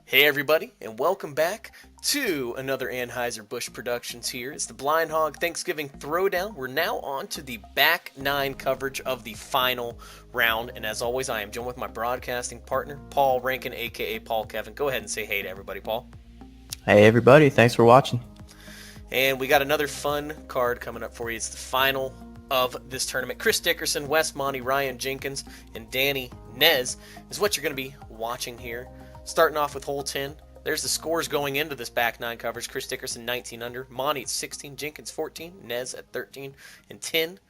Hey everybody, and welcome back to another Anheuser-Busch Productions here. It's the Blind Hog Thanksgiving Throwdown. We're now on to the back nine coverage of the final round, and as always, I am joined with my broadcasting partner, Paul Rankin, aka Paul Kevin. Go ahead and say hey to everybody, Paul. Hey everybody, thanks for watching. And we got another fun card coming up for you. It's the final of this tournament. Chris Dickerson, Wes Monty, Ryan Jenkins, and Danny Nez is what you're going to be watching here. Starting off with hole 10, there's the scores going into this back nine coverage. Chris Dickerson 19 under, Monty at 16, Jenkins 14, Nez at 13, and 10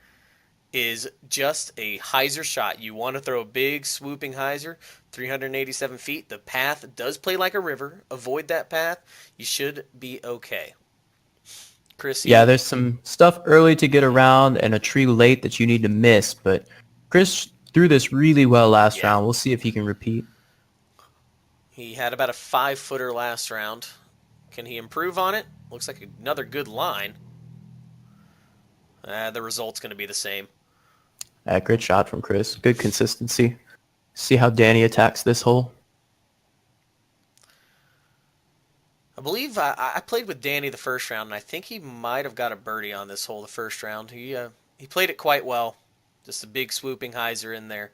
is just a hyzer shot. You want to throw a big swooping hyzer, 387 feet. The path does play like a river. Avoid that path. You should be okay. Chris, Yeah, there's some stuff early to get around and a tree late that you need to miss, but Chris threw this really well last round. We'll see if he can repeat. He had about a 5-footer last round. Can he improve on it? Looks like another good line. The result's going to be the same. Great shot from Chris. Good consistency. See how Danny attacks this hole. I believe I played with Danny the first round, and I think he might have got a birdie on this hole the first round. He played it quite well. Just a big swooping hyzer in there.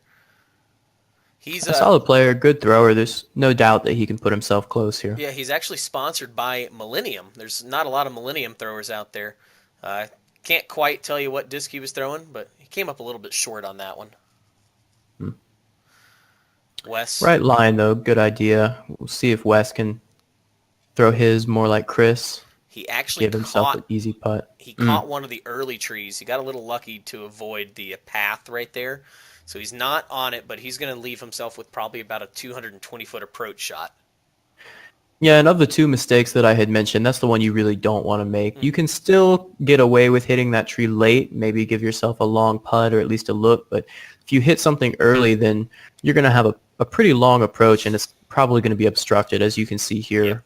He's a solid player, good thrower. There's no doubt that he can put himself close here. Yeah, he's actually sponsored by Millennium. There's not a lot of Millennium throwers out there. Can't quite tell you what disc he was throwing, but he came up a little bit short on that one. Wes? Right line, though. Good idea. We'll see if Wes can throw his more like Chris. He actually give himself an easy putt. He caught one of the early trees. He got a little lucky to avoid the path right there. So he's not on it, but he's going to leave himself with probably about a 220-foot approach shot. Yeah, and of the two mistakes that I had mentioned, that's the one you really don't want to make. You can still get away with hitting that tree late, maybe give yourself a long putt or at least a look, but if you hit something early, then you're going to have a pretty long approach, and it's probably going to be obstructed, as you can see here.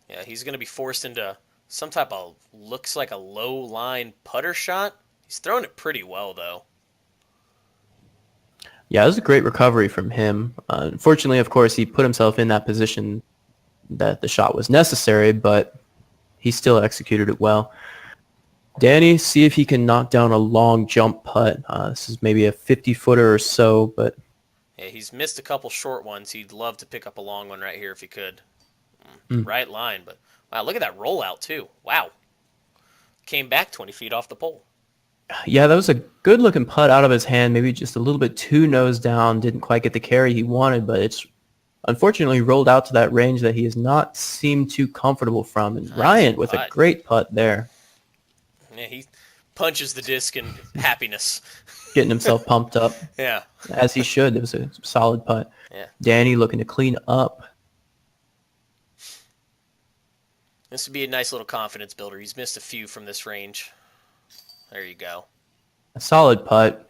Yeah, he's going to be forced into some type of, looks like a low-line putter shot. He's throwing it pretty well, though. Yeah, it was a great recovery from him. Unfortunately, of course, he put himself in that position that the shot was necessary, but he still executed it well. Danny, see if he can knock down a long jump putt. This is maybe a 50-footer or so, but... Yeah, he's missed a couple short ones. He'd love to pick up a long one right here if he could. Right line, but wow, look at that rollout, too. Wow. Came back 20 feet off the pole. Yeah, that was a good-looking putt out of his hand. Maybe just a little bit too nose down. Didn't quite get the carry he wanted, but it's unfortunately rolled out to that range that he has not seemed too comfortable from. And Ryan with a great putt there. Yeah, he punches the disc in happiness. Getting himself pumped up. Yeah. As he should. It was a solid putt. Yeah. Danny looking to clean up. This would be a nice little confidence builder. He's missed a few from this range. There you go. A solid putt.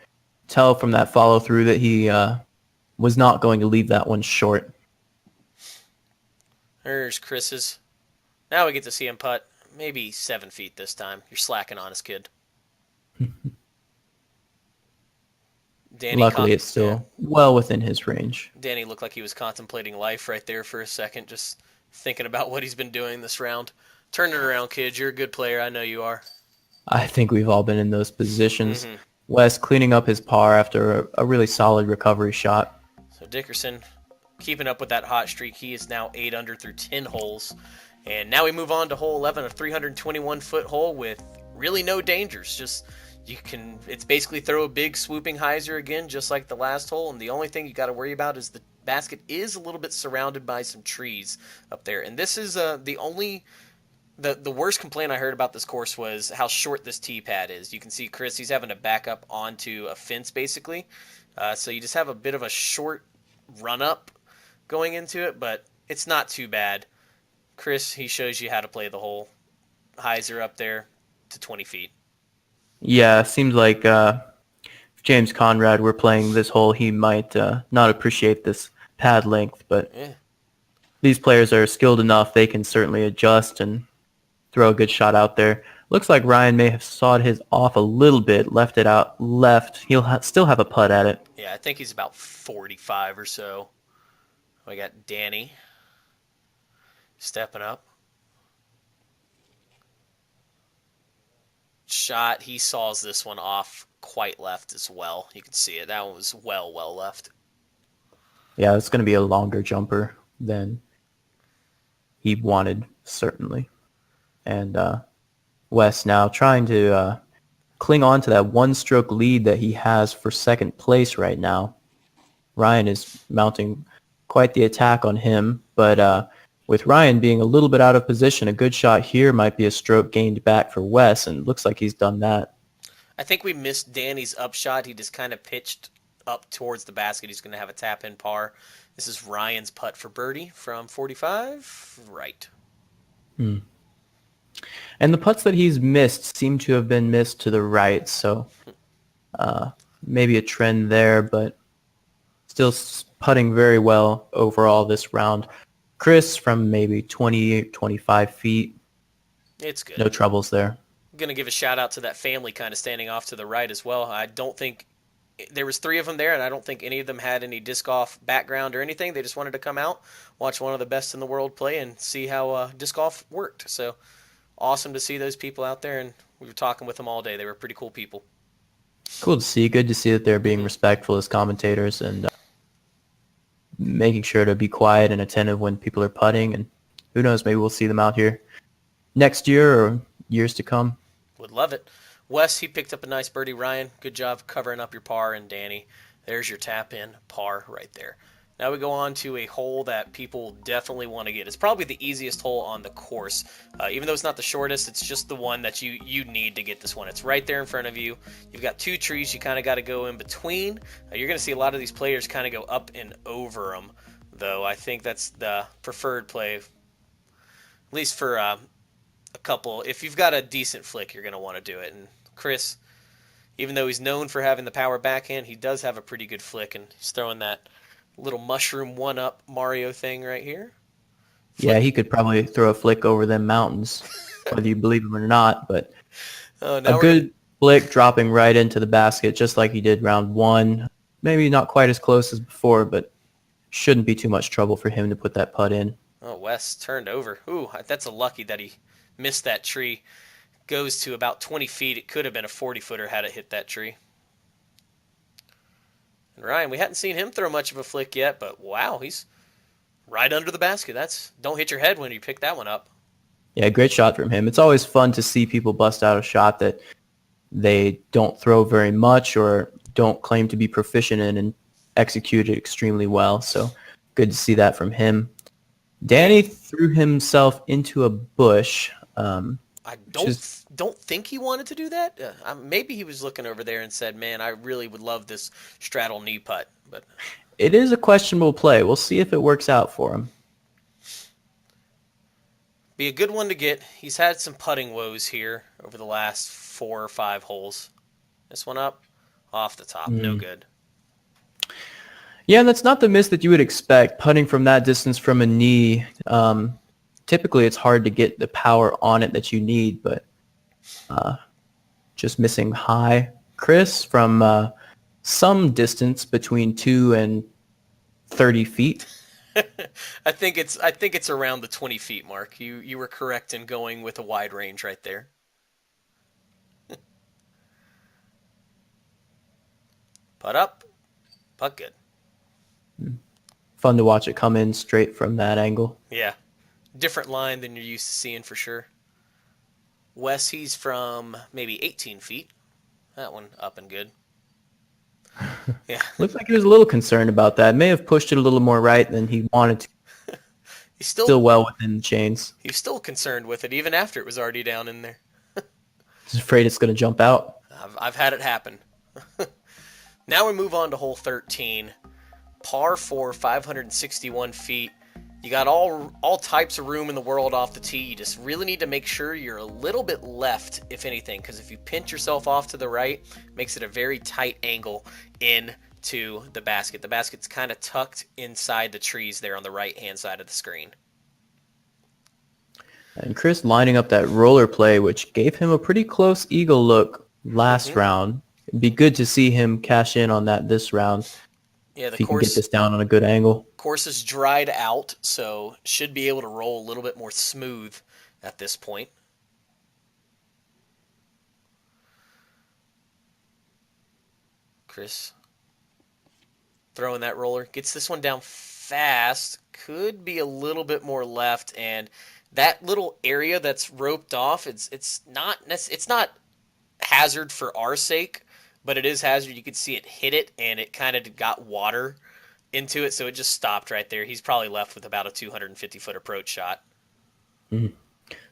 Tell from that follow-through that he was not going to leave that one short. There's Chris's. Now we get to see him putt. Maybe 7 feet this time. You're slacking on us, kid. Danny Luckily, it's still well within his range. Danny looked like he was contemplating life right there for a second, just thinking about what he's been doing this round. Turn it around, kid. You're a good player. I know you are. I think we've all been in those positions. Wes cleaning up his par after a really solid recovery shot. So Dickerson keeping up with that hot streak. He is now 8 under through 10 holes. And now we move on to hole 11, a 321-foot hole with really no dangers. Just it's basically throw a big swooping hyzer again, just like the last hole. And the only thing you got to worry about is the basket is a little bit surrounded by some trees up there. And this is the worst complaint I heard about this course was how short this tee pad is. You can see Chris, he's having to back up onto a fence basically. So you just have a bit of a short run up going into it, but it's not too bad. Chris, he shows you how to play the whole hyzer up there to 20 feet. Yeah, seems like if James Conrad were playing this hole, he might not appreciate this pad length, but these players are skilled enough. They can certainly adjust and throw a good shot out there. Looks like Ryan may have sawed his off a little bit, left it out left. He'll still have a putt at it. Yeah, I think he's about 45 or so. We got Danny. Stepping up. Shot. He saws this one off quite left as well. You can see it. That one was well left. Yeah, it's going to be a longer jumper than he wanted, certainly. And Wes now trying to cling on to that one-stroke lead that he has for second place right now. Ryan is mounting quite the attack on him, but with Ryan being a little bit out of position, a good shot here might be a stroke gained back for Wes, and it looks like he's done that. I think we missed Danny's upshot. He just kind of pitched up towards the basket. He's going to have a tap-in par. This is Ryan's putt for birdie from 45, right. And the putts that he's missed seem to have been missed to the right, so maybe a trend there, but still putting very well overall this round. Chris from maybe 20, 25 feet. It's good. No troubles there. I'm going to give a shout out to that family kind of standing off to the right as well. I don't think there was 3 of them there, and I don't think any of them had any disc golf background or anything. They just wanted to come out, watch one of the best in the world play, and see how disc golf worked. So awesome to see those people out there, and we were talking with them all day. They were pretty cool people. Cool to see. Good to see that they're being respectful as commentators and making sure to be quiet and attentive when people are putting. And who knows, maybe we'll see them out here next year or years to come. Would love it. Wes, he picked up a nice birdie. Ryan, good job covering up your par. And Danny, there's your tap-in par right there. Now we go on to a hole that people definitely want to get. It's probably the easiest hole on the course. Even though it's not the shortest, it's just the one that you need to get this one. It's right there in front of you. You've got 2 trees you kind of got to go in between. You're going to see a lot of these players kind of go up and over them, though. I think that's the preferred play, at least for a couple. If you've got a decent flick, you're going to want to do it. And Chris, even though he's known for having the power backhand, he does have a pretty good flick, and he's throwing that little mushroom one-up Mario thing right here. Yeah, he could probably throw a flick over them mountains, whether you believe him or not. But a good flick dropping right into the basket, just like he did round 1. Maybe not quite as close as before, but shouldn't be too much trouble for him to put that putt in. Oh, Wes turned over. Ooh, that's a lucky that he missed that tree. Goes to about 20 feet. It could have been a 40-footer had it hit that tree. And Ryan, we hadn't seen him throw much of a flick yet, but wow, he's right under the basket. Don't hit your head when you pick that one up. Yeah, great shot from him. It's always fun to see people bust out a shot that they don't throw very much or don't claim to be proficient in and execute it extremely well. So good to see that from him. Danny threw himself into a bush. I don't think he wanted to do that. Maybe he was looking over there and said, man, I really would love this straddle knee putt. But it is a questionable play. We'll see if it works out for him. Be a good one to get. He's had some putting woes here over the last 4 or 5 holes. This one up, off the top, no good. Yeah, that's not the miss that you would expect. Putting from that distance from a knee, typically it's hard to get the power on it that you need, but just missing high. Chris from some distance between 2 and 30 feet. I think it's around the 20 feet mark. You were correct in going with a wide range right there. Putt up, putt good. Fun to watch it come in straight from that angle. Yeah, different line than you're used to seeing for sure. Wes, he's from maybe 18 feet. That one up and good. Yeah. Looks like he was a little concerned about that. May have pushed it a little more right than he wanted to. He's still well within the chains. He's still concerned with it, even after it was already down in there. He's afraid it's going to jump out. I've had it happen. Now we move on to hole 13. Par 4, 561 feet. You got all types of room in the world off the tee. You just really need to make sure you're a little bit left, if anything, because if you pinch yourself off to the right, it makes it a very tight angle into the basket. The basket's kind of tucked inside the trees there on the right-hand side of the screen. And Chris lining up that roller play, which gave him a pretty close eagle look last round. It'd be good to see him cash in on that this round. Yeah, if the he can get course this down on a good angle. course is dried out, so should be able to roll a little bit more smooth at this point. Chris throwing that roller, gets this one down fast. Could be a little bit more left, and that little area that's roped off, it's not hazard for our sake, but it is hazard. You could see it hit it, and it kind of got water into it, so it just stopped right there. He's probably left with about a 250-foot approach shot. Mhm.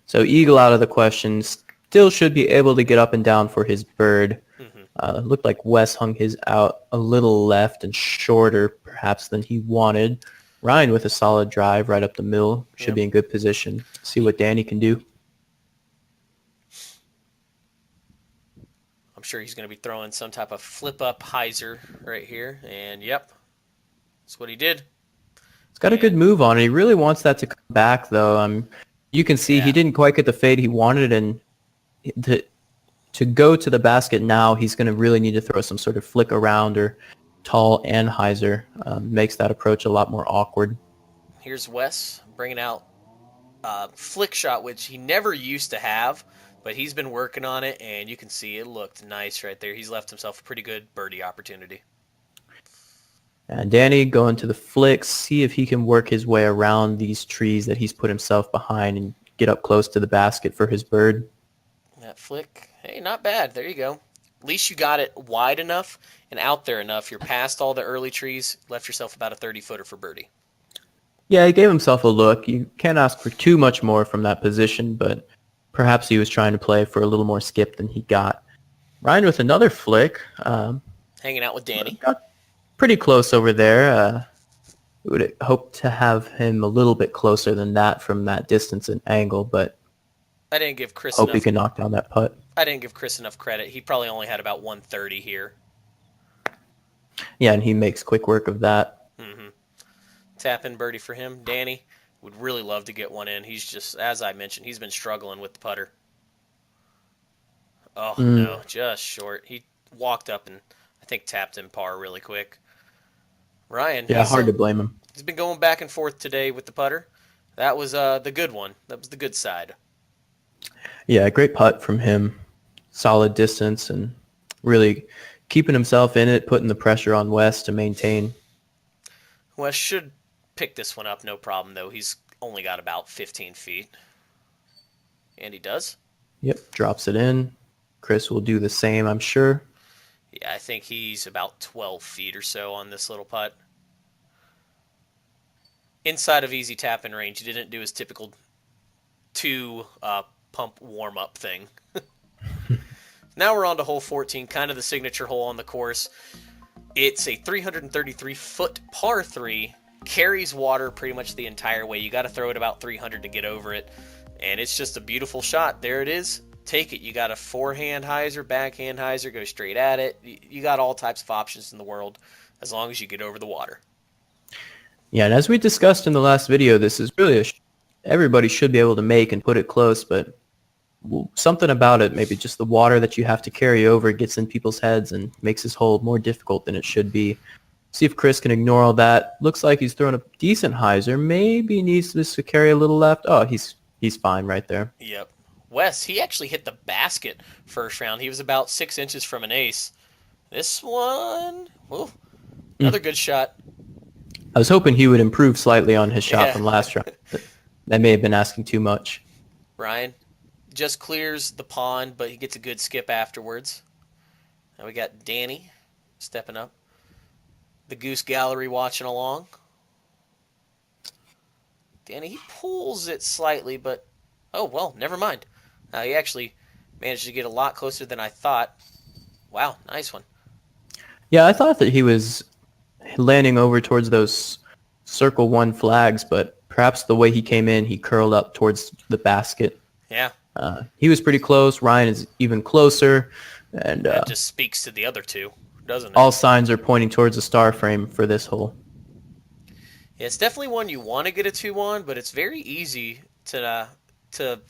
So eagle out of the question. Still should be able to get up and down for his bird. Mm-hmm. Looked like Wes hung his out a little left and shorter, perhaps, than he wanted. Ryan with a solid drive right up the middle. Should be in good position. See what Danny can do. I'm sure he's going to be throwing some type of flip-up hyzer right here, and yep, that's what he did. He's got a good move on it. He really wants that to come back, though. You can see he didn't quite get the fade he wanted, and to go to the basket now, he's going to really need to throw some sort of flick around or tall anhyzer. Makes that approach a lot more awkward. Here's Wes bringing out flick shot, which he never used to have, but he's been working on it, and you can see it looked nice right there. He's left himself a pretty good birdie opportunity. And Danny going to the flick, see if he can work his way around these trees that he's put himself behind and get up close to the basket for his bird. That flick, hey, not bad. There you go. At least you got it wide enough and out there enough. You're past all the early trees. Left yourself about a 30-footer for birdie. Yeah, he gave himself a look. You can't ask for too much more from that position, but perhaps he was trying to play for a little more skip than he got. Ryan with another flick. Hanging out with Danny. Got pretty close over there. Would hope to have him a little bit closer than that from that distance and angle, but I didn't give Chris hope he can knock down that putt. I didn't give Chris enough credit. He probably only had about 130 here. Yeah, and he makes quick work of that. Mm-hmm. Tap in birdie for him. Danny would really love to get one in. He's just, as I mentioned, he's been struggling with the putter. Oh, no, just short. He walked up and I think tapped in par really quick. Ryan. Yeah, hard to blame him. He's been going back and forth today with the putter. That was the good one. That was the good side. Yeah, great putt from him. Solid distance and really keeping himself in it, putting the pressure on Wes to maintain. Wes should pick this one up, no problem, though. He's only got about 15 feet. And he does. Yep, drops it in. Chris will do the same, I'm sure. Yeah, I think he's about 12 feet or so on this little putt. Inside of easy tap-in range, he didn't do his typical pump warm-up thing. Now we're on to hole 14, kind of the signature hole on the course. It's a 333-foot par 3, carries water pretty much the entire way. You got to throw it about 300 to get over it, and it's just a beautiful shot. There it is. Take it. You got a forehand hyzer, backhand hyzer, go straight at it. You got all types of options in the world as long as you get over the water. Yeah, and as we discussed in the last video, this is really everybody should be able to make and put it close, but something about it, maybe just the water that you have to carry over, gets in people's heads and makes this hole more difficult than it should be. See if Chris can ignore all that. Looks like he's throwing a decent hyzer. Maybe needs to carry a little left. Oh, he's fine right there. Yep. Wes, he actually hit the basket first round. He was about 6 inches from an ace. This one, another good shot. I was hoping he would improve slightly on his shot from last round. That may have been asking too much. Ryan just clears the pond, but he gets a good skip afterwards. Now we got Danny stepping up. The Goose Gallery watching along. Danny, he pulls it slightly, but oh, well, never mind. He actually managed to get a lot closer than I thought. Wow, nice one. Yeah, I thought that he was landing over towards those circle one flags, but perhaps the way he came in, he curled up towards the basket. Yeah. He was pretty close. Ryan is even closer. And that just speaks to the other two, doesn't it? All signs are pointing towards the star frame for this hole. Yeah, it's definitely one you want to get a 2 on, but it's very easy to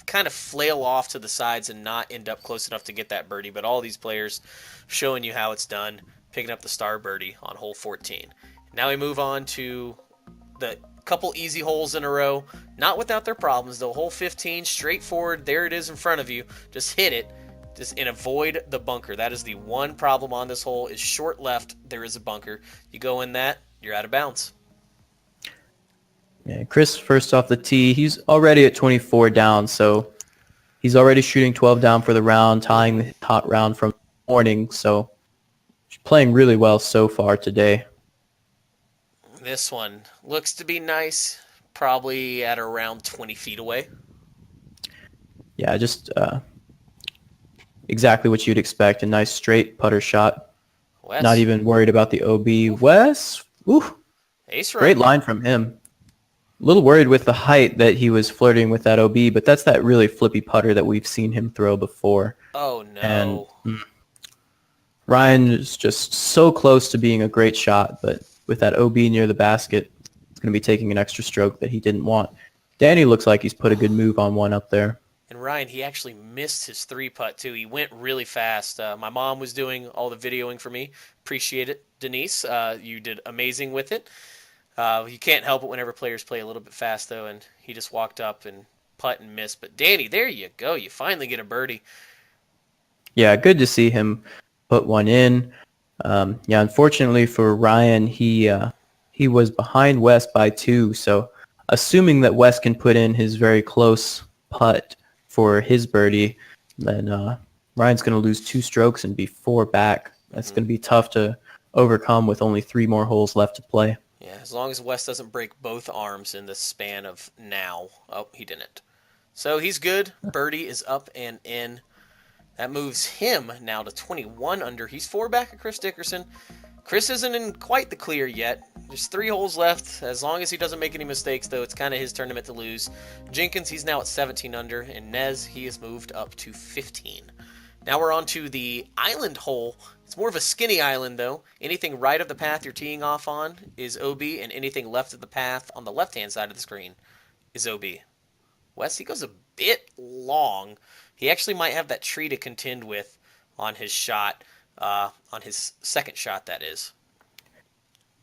kind of flail off to the sides and not end up close enough to get that birdie. But all these players showing you how it's done, picking up the star birdie on hole 14. Now we move on to the couple easy holes in a row, not without their problems though. Hole 15, straightforward, there it is in front of you. Just hit it, and avoid the bunker. That is the one problem on this hole, is short left, there is a bunker. You go in that, you're out of bounds. Yeah, Chris first off the tee, he's already at 24 down, so he's already shooting 12 down for the round, tying the hot round from the morning, so he's playing really well so far today. This one looks to be nice, probably at around 20 feet away. Yeah, just exactly what you'd expect. A nice straight putter shot. Wes. Not even worried about the OB. Wes, Ace great run. line from him. A little worried with the height that he was flirting with that OB, but that's that really flippy putter that we've seen him throw before. Oh, no. And Ryan is just so close to being a great shot, but with that OB near the basket, it's going to be taking an extra stroke that he didn't want. Danny looks like he's put a good move on one up there. And Ryan, he actually missed his 3-putt, too. He went really fast. My mom was doing all the videoing for me. Appreciate it, Denise. You did amazing with it. You can't help it whenever players play a little bit fast, though, and he just walked up and putt and missed. But Danny, there you go. You finally get a birdie. Yeah, good to see him put one in. Yeah, unfortunately for Ryan, he was behind Wes by 2, so assuming that Wes can put in his very close putt for his birdie, then Ryan's going to lose 2 strokes and be 4 back. That's going to be tough to overcome with only 3 more holes left to play. Yeah, as long as Wes doesn't break both arms in the span of now. Oh, he didn't. So he's good. Birdie is up and in. That moves him now to 21 under. He's 4 back at Chris Dickerson. Chris isn't in quite the clear yet. There's 3 holes left. As long as he doesn't make any mistakes, though, it's kind of his tournament to lose. Jenkins, he's now at 17 under. And Nez, he has moved up to 15. Now we're on to the island hole. It's more of a skinny island, though. Anything right of the path you're teeing off on is OB, and anything left of the path on the left-hand side of the screen is OB. Wes, he goes a bit long. He actually might have that tree to contend with on his shot, on his second shot, that is.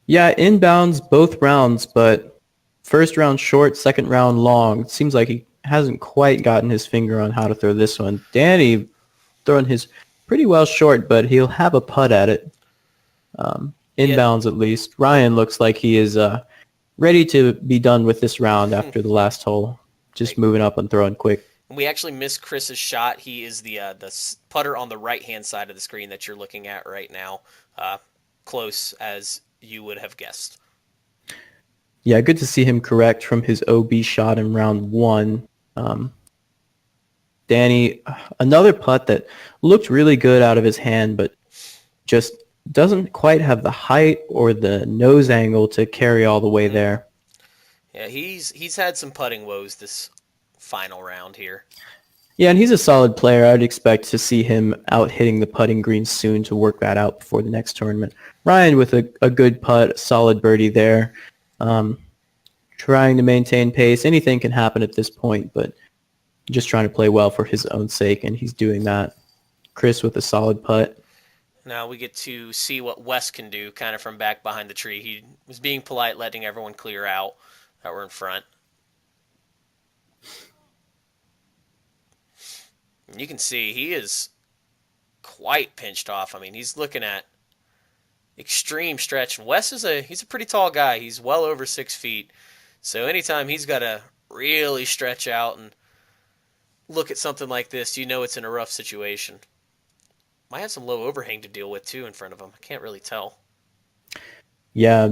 Yeah, inbounds both rounds, but first round short, second round long. It seems like he hasn't quite gotten his finger on how to throw this one. Danny throwing his pretty well short, but he'll have a putt at it. Inbounds at least. Ryan looks like he is ready to be done with this round after the last hole. Just moving up and throwing quick. We actually missed Chris's shot. He is the putter on the right-hand side of the screen that you're looking at right now. Close as you would have guessed. Yeah, good to see him correct from his OB shot in round 1. Danny, another putt that looked really good out of his hand, but just doesn't quite have the height or the nose angle to carry all the way there. Yeah, he's had some putting woes this final round here. Yeah, and he's a solid player. I'd expect to see him out hitting the putting green soon to work that out before the next tournament. Ryan with a good putt, solid birdie there. Trying to maintain pace. Anything can happen at this point, but just trying to play well for his own sake, and he's doing that. Chris with a solid putt. Now we get to see what Wes can do kind of from back behind the tree. He was being polite, letting everyone clear out that were in front. And you can see he is quite pinched off. I mean, he's looking at extreme stretch. And Wes he's a pretty tall guy. He's well over 6 feet. So anytime he's got to really stretch out and look at something like this, you know it's in a rough situation. Might have some low overhang to deal with, too, in front of him. I can't really tell. Yeah,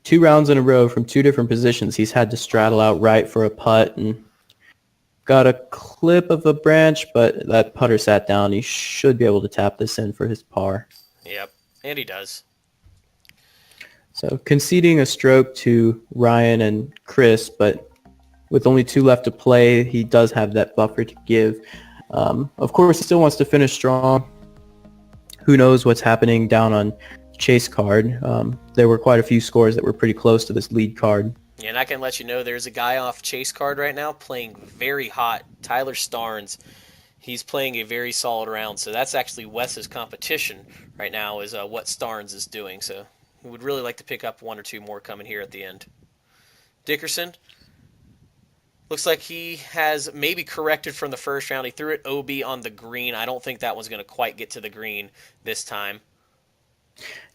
2 rounds in a row from 2 different positions. He's had to straddle out right for a putt and got a clip of a branch, but that putter sat down. He should be able to tap this in for his par. Yep, and he does. So conceding a stroke to Ryan and Chris, but with only 2 left to play, he does have that buffer to give. Of course, he still wants to finish strong. Who knows what's happening down on Chase card. There were quite a few scores that were pretty close to this lead card. Yeah, and I can let you know there's a guy off Chase card right now playing very hot. Tyler Starnes. He's playing a very solid round, so that's actually Wes's competition right now is what Starnes is doing. So He would really like to pick up one or two more coming here at the end. Dickerson looks like he has maybe corrected from the first round. He threw it OB on the green. I don't think that one's going to quite get to the green this time.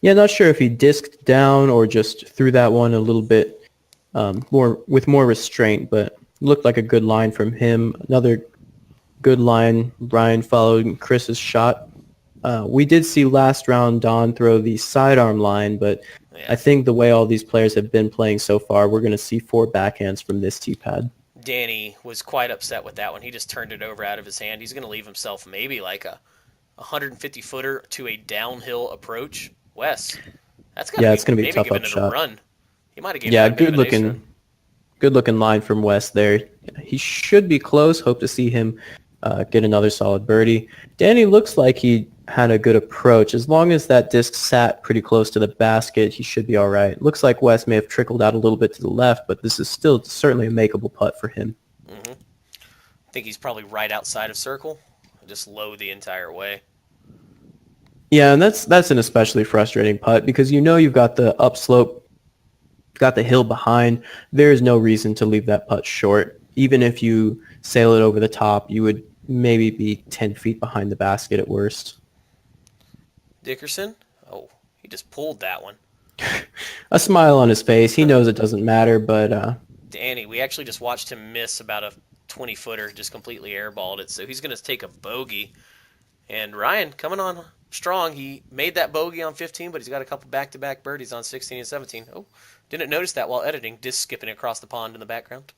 Yeah, not sure if he disked down or just threw that one a little bit more with more restraint, but looked like a good line from him. Another good line. Ryan followed Chris's shot. We did see last round Don throw the sidearm line, but Yeah. I think the way all these players have been playing so far, we're going to see 4 backhands from this tee-pad. Danny was quite upset with that one. He just turned it over out of his hand. He's going to leave himself maybe like a 150-footer to a downhill approach. Wes, that's got it's going to be a maybe tough giving up it shot. a run. He might have given Yeah, it a bit of an ace run. good looking line from Wes there. He should be close. Hope to see him get another solid birdie. Danny looks like he had a good approach. As long as that disc sat pretty close to the basket, he should be all right. Looks like Wes may have trickled out a little bit to the left, but this is still certainly a makeable putt for him. Mm-hmm. I think he's probably right outside of circle, just low the entire way. Yeah, and that's an especially frustrating putt because you know you've got the upslope, got the hill behind. There's no reason to leave that putt short. Even if you sail it over the top, you would maybe be 10 feet behind the basket at worst. Dickerson? Oh, he just pulled that one. A smile on his face. He knows it doesn't matter, but Danny, we actually just watched him miss about a 20-footer, just completely airballed it. So he's going to take a bogey. And Ryan coming on strong. He made that bogey on 15, but he's got a couple back-to-back birdies on 16 and 17. Oh, didn't notice that while editing. Disc skipping across the pond in the background.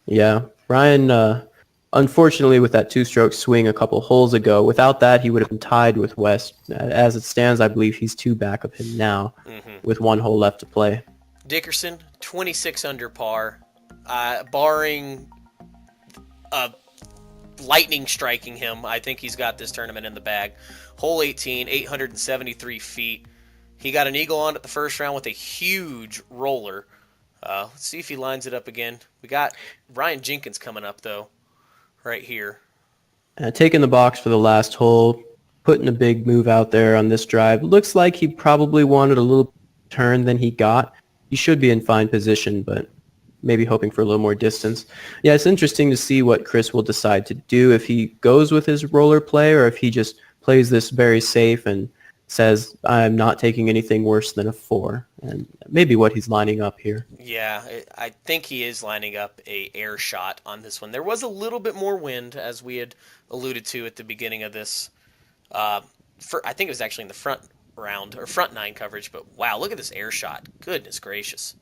Yeah, Ryan, unfortunately, with that two-stroke swing a couple holes ago, without that, he would have been tied with West. As it stands, I believe he's 2 back of him now, with 1 hole left to play. Dickerson, 26 under par, barring lightning striking him. I think he's got this tournament in the bag. Hole 18, 873 feet. He got an eagle on it the first round with a huge roller. Let's see if he lines it up again. We got Ryan Jenkins coming up, though, right here. Taking the box for the last hole, putting a big move out there on this drive. Looks like he probably wanted a little turn than he got. He should be in fine position, but maybe hoping for a little more distance. Yeah, it's interesting to see what Chris will decide to do, if he goes with his roller play or if he just plays this very safe and says, I'm not taking anything worse than a 4, and maybe what he's lining up here. Yeah, I think he is lining up a air shot on this one. There was a little bit more wind, as we had alluded to at the beginning of this. I think it was actually in the front round, or front 9 coverage, but wow, look at this air shot. Goodness gracious.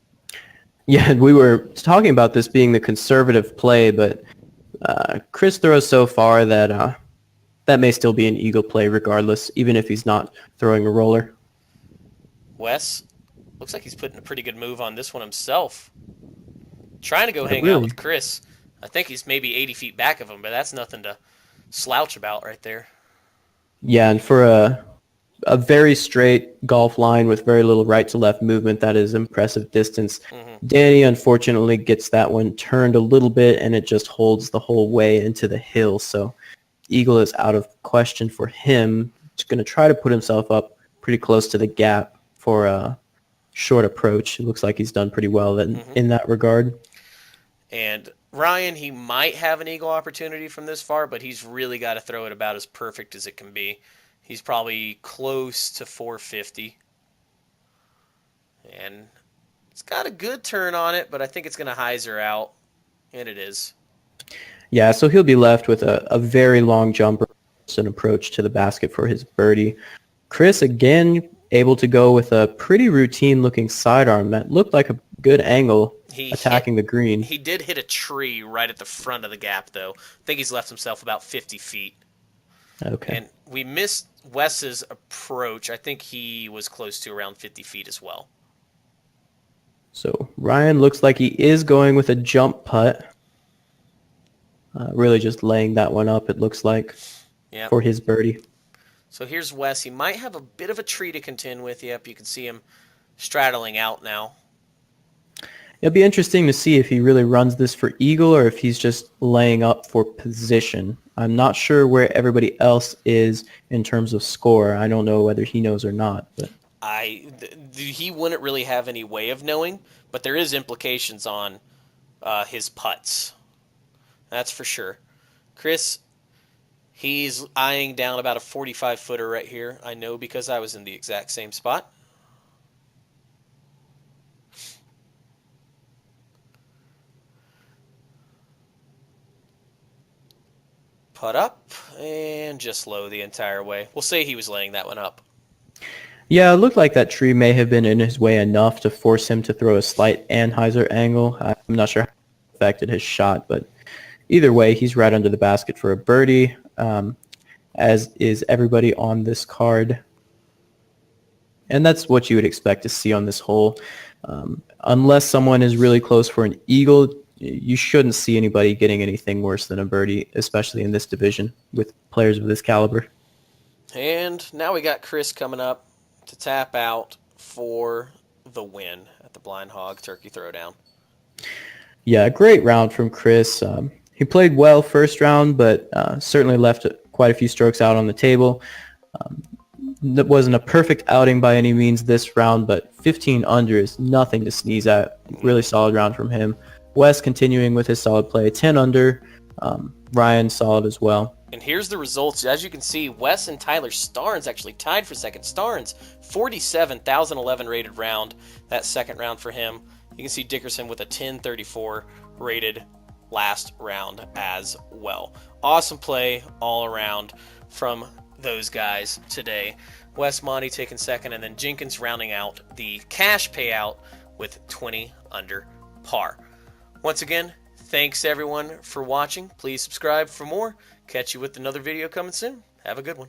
Yeah, we were talking about this being the conservative play, but Chris throws so far that that may still be an eagle play regardless, even if he's not throwing a roller. Wes, looks like he's putting a pretty good move on this one himself. Trying to go hang out with Chris. I think he's maybe 80 feet back of him, but that's nothing to slouch about right there. Yeah, and for a very straight golf line with very little right to left movement, that is impressive distance. Danny unfortunately gets that one turned a little bit, and it just holds the whole way into the hill. So eagle is out of question for him. He's going to try to put himself up pretty close to the gap for a short approach. It looks like he's done pretty well in that regard. And Ryan, he might have an eagle opportunity from this far, but he's really got to throw it about as perfect as it can be. He's probably close to 450. And it's got a good turn on it, but I think it's going to hyzer out. And it is. Yeah, so he'll be left with a very long jumper, an approach to the basket for his birdie. Chris, again, able to go with a pretty routine-looking sidearm that looked like a good angle attacking the green. He did hit a tree right at the front of the gap, though. I think he's left himself about 50 feet. Okay. And we missed Wes's approach. I think he was close to around 50 feet as well. So Ryan looks like he is going with a jump putt. Really just laying that one up, it looks like, for his birdie. So here's Wes. He might have a bit of a tree to contend with. Yep, you can see him straddling out now. It'll be interesting to see if he really runs this for eagle or if he's just laying up for position. I'm not sure where everybody else is in terms of score. I don't know whether he knows or not. But He wouldn't really have any way of knowing, but there is implications on his putts. That's for sure. Chris, he's eyeing down about a 45-footer right here. I know because I was in the exact same spot. Putt up and just low the entire way. We'll say he was laying that one up. yeah, it looked like that tree may have been in his way enough to force him to throw a slight Anheuser angle. I'm not sure how it affected his shot, but either way, he's right under the basket for a birdie, as is everybody on this card. And that's what you would expect to see on this hole. Unless someone is really close for an eagle, you shouldn't see anybody getting anything worse than a birdie, especially in this division with players of this caliber. And now we got Chris coming up to tap out for the win at the Blind Hog Turkey Throwdown. Yeah, great round from Chris. He played well first round, but certainly left quite a few strokes out on the table. That wasn't a perfect outing by any means this round, but 15 under is nothing to sneeze at. Really solid round from him. Wes continuing with his solid play, 10 under. Ryan solid as well. And here's the results. As you can see, Wes and Tyler Starnes actually tied for second. Starnes, 47,011 rated round, that second round for him. You can see Dickerson with a 1034 rated last round as well. Awesome play all around from those guys today. Wes Monty taking second, and then Jenkins rounding out the cash payout with 20 under par. Once again, thanks everyone for watching. Please subscribe for more. Catch you with another video coming soon. Have a good one.